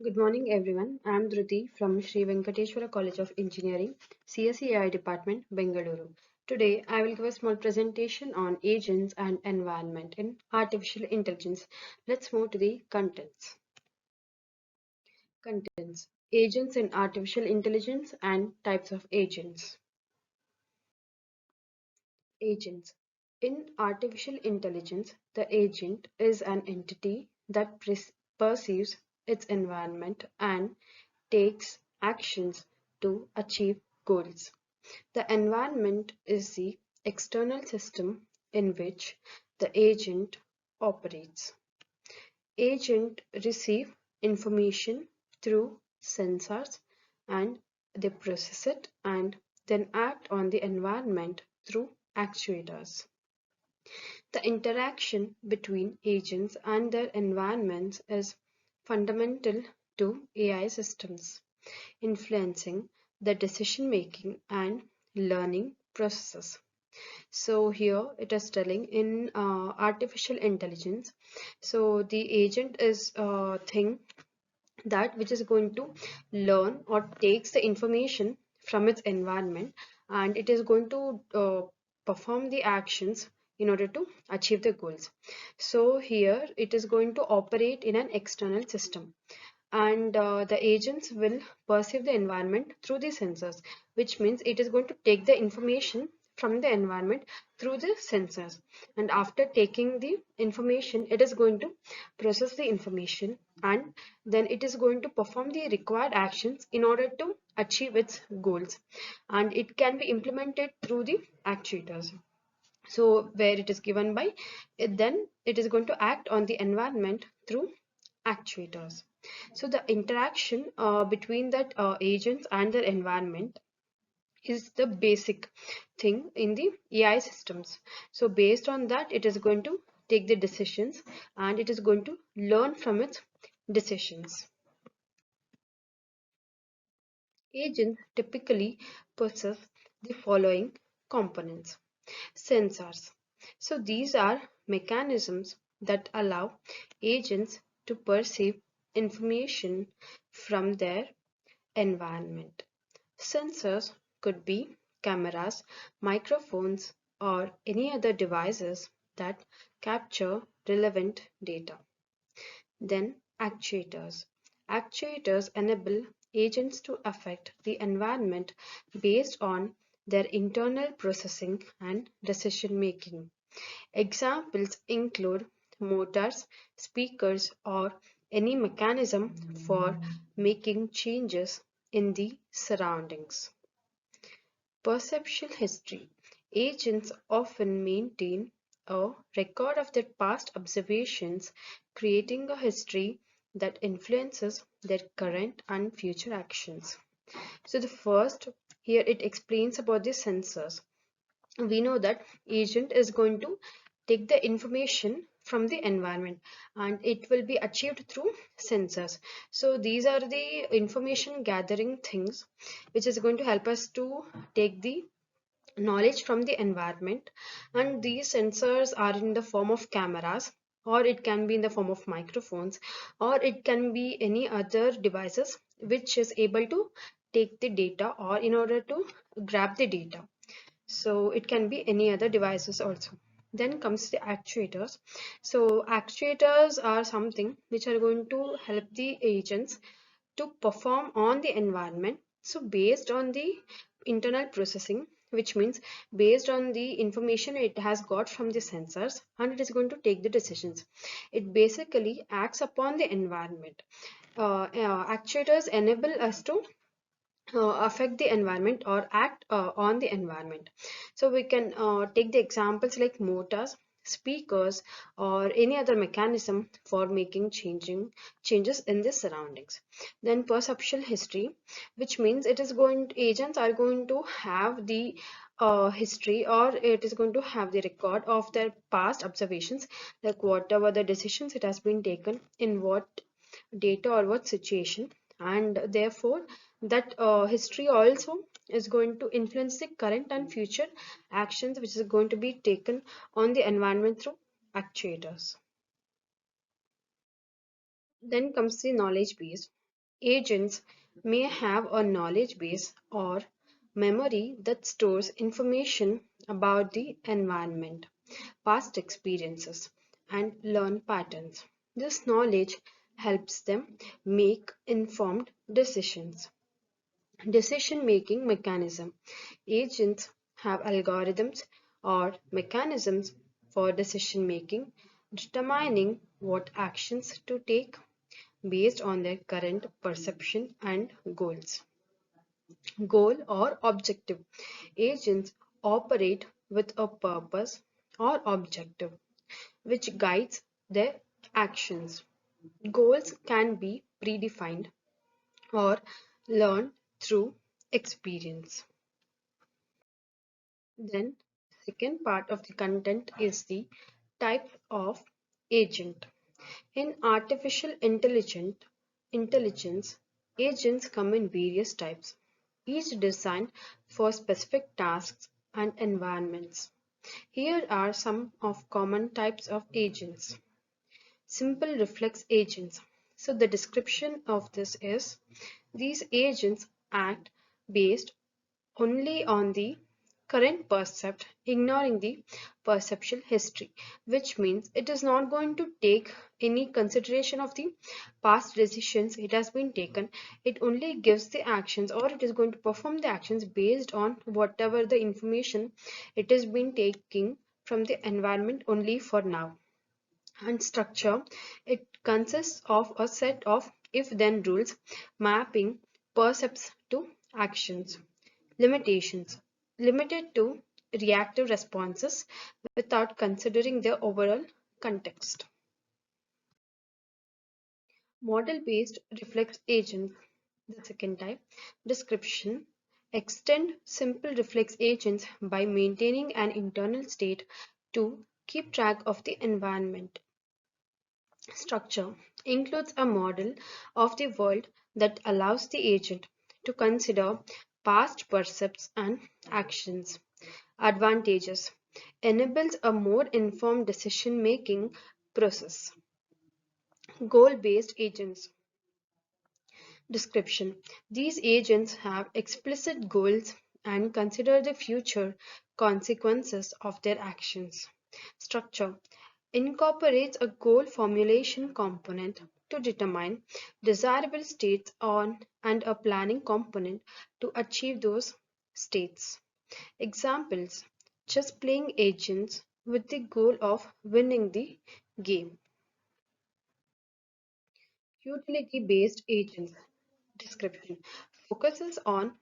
Good morning, everyone. I am Dhruti from Sri Venkateswara College of Engineering, CSE AI Department, Bengaluru. Today, I will give a small presentation on agents and environment in artificial intelligence. Let's move to the contents. Contents. Agents in artificial intelligence and types of agents. Agents. In artificial intelligence, the agent is an entity that perceives its environment and takes actions to achieve goals. The environment is the external system in which the agent operates. Agents receive information through sensors and they process it and then act on the environment through actuators. The interaction between agents and their environments is fundamental to AI systems, influencing the decision making and learning processes. So here it is telling in artificial intelligence. So the agent is a thing that which is going to learn or takes the information from its environment, and it is going to perform the actions in order to achieve the goals. So here it is going to operate in an external system, and the agents will perceive the environment through the sensors, which means it is going to take the information from the environment through the sensors, and after taking the information it is going to process the information, and then it is going to perform the required actions in order to achieve its goals, and it can be implemented through the actuators. So where it is given by it, then it is going to act on the environment through actuators. So the interaction between that agents and their environment is the basic thing in the AI systems. So based on that, it is going to take the decisions and it is going to learn from its decisions. Agents typically possess the following components. Sensors. So these are mechanisms that allow agents to perceive information from their environment. Sensors could be cameras, microphones, or any other devices that capture relevant data. Then actuators. Actuators enable agents to affect the environment based on their internal processing and decision making. Examples include motors, speakers, or any mechanism for making changes in the surroundings. Perceptual history. Agents often maintain a record of their past observations, creating a history that influences their current and future actions. So the first here it explains about the sensors. We know that agent is going to take the information from the environment and it will be achieved through sensors. So these are the information gathering things which is going to help us to take the knowledge from the environment, and these sensors are in the form of cameras, or it can be in the form of microphones, or it can be any other devices which is able to take the data or in order to grab the data. So it can be any other devices also. Then comes the actuators. So actuators are something which are going to help the agents to perform on the environment. So based on the internal processing, which means based on the information it has got from the sensors, and it is going to take the decisions. It basically acts upon the environment. Actuators enable us to affect the environment or act on the environment. So we can take the examples like motors, speakers, or any other mechanism for making changes in the surroundings. Then perceptual history, which means it is going agents are going to have the history, or it is going to have the record of their past observations, like whatever the decisions it has been taken in what data or what situation, and therefore that history also is going to influence the current and future actions which is going to be taken on the environment through actuators. Then comes the knowledge base. Agents may have a knowledge base or memory that stores information about the environment, past experiences, and learn patterns. This knowledge helps them make informed decisions. Decision making mechanism. Agents have algorithms or mechanisms for decision making, determining what actions to take based on their current perception and goals. Goal or objective. Agents operate with a purpose or objective which guides their actions. Goals can be predefined or learned through experience. Then, second part of the content is the type of agent. In intelligence, agents come in various types, each designed for specific tasks and environments. Here are some of common types of agents. Simple reflex agents. So the description of this is these agents act based only on the current percept, ignoring the perceptual history, which means it is not going to take any consideration of the past decisions it has been taken. It only gives the actions, or it is going to perform the actions based on whatever the information it has been taking from the environment only for now. And structure, it consists of a set of if then rules mapping percepts to actions. Limitations, limited to reactive responses without considering their overall context. Model based reflex agents, the second type. Description, extend simple reflex agents by maintaining an internal state to keep track of the environment. Structure, includes a model of the world that allows the agent to consider past percepts and actions. Advantages, enables a more informed decision making process. Goal based agents. Description, these agents have explicit goals and consider the future consequences of their actions. Structure, incorporates a goal formulation component to determine desirable states on and a planning component to achieve those states. Examples, chess playing agents with the goal of winning the game. Utility based agents. Description, focuses on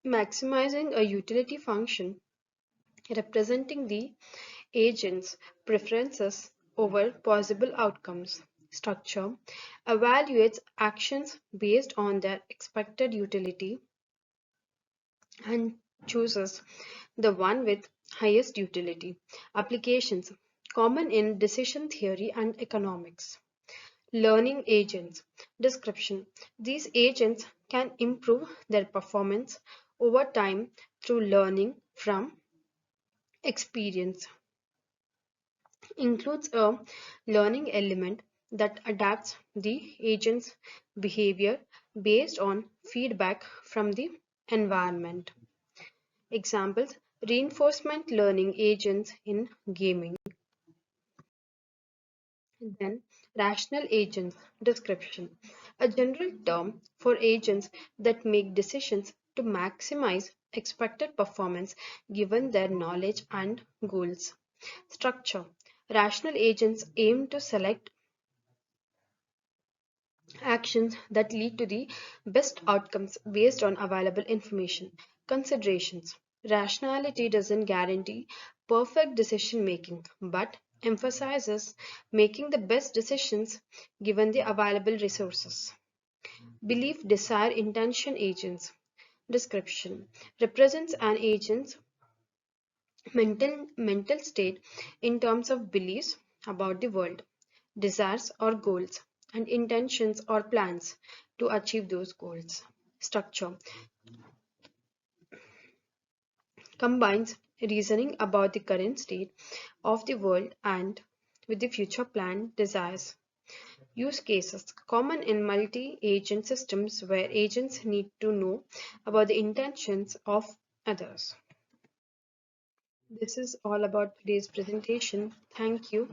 maximizing a utility function representing the agent's preferences over possible outcomes. Structure, evaluates actions based on their expected utility and chooses the one with highest utility. Applications, common in decision theory and economics. Learning agents. Description, these agents can improve their performance over time through learning from experience. Includes a learning element that adapts the agent's behavior based on feedback from the environment. Examples, reinforcement learning agents in gaming. Then, rational agents. Description, a general term for agents that make decisions to maximize expected performance given their knowledge and goals. Structure, rational agents aim to select actions that lead to the best outcomes based on available information. Considerations, rationality doesn't guarantee perfect decision making, but emphasizes making the best decisions given the available resources. Belief, desire, intention agents. Description, represents an agent's mental state in terms of beliefs about the world, desires or goals, and intentions or plans to achieve those goals. Structure, combines reasoning about the current state of the world and with the future planned desires. Use cases common in multi-agent systems where agents need to know about the intentions of others. This is all about today's presentation. Thank you.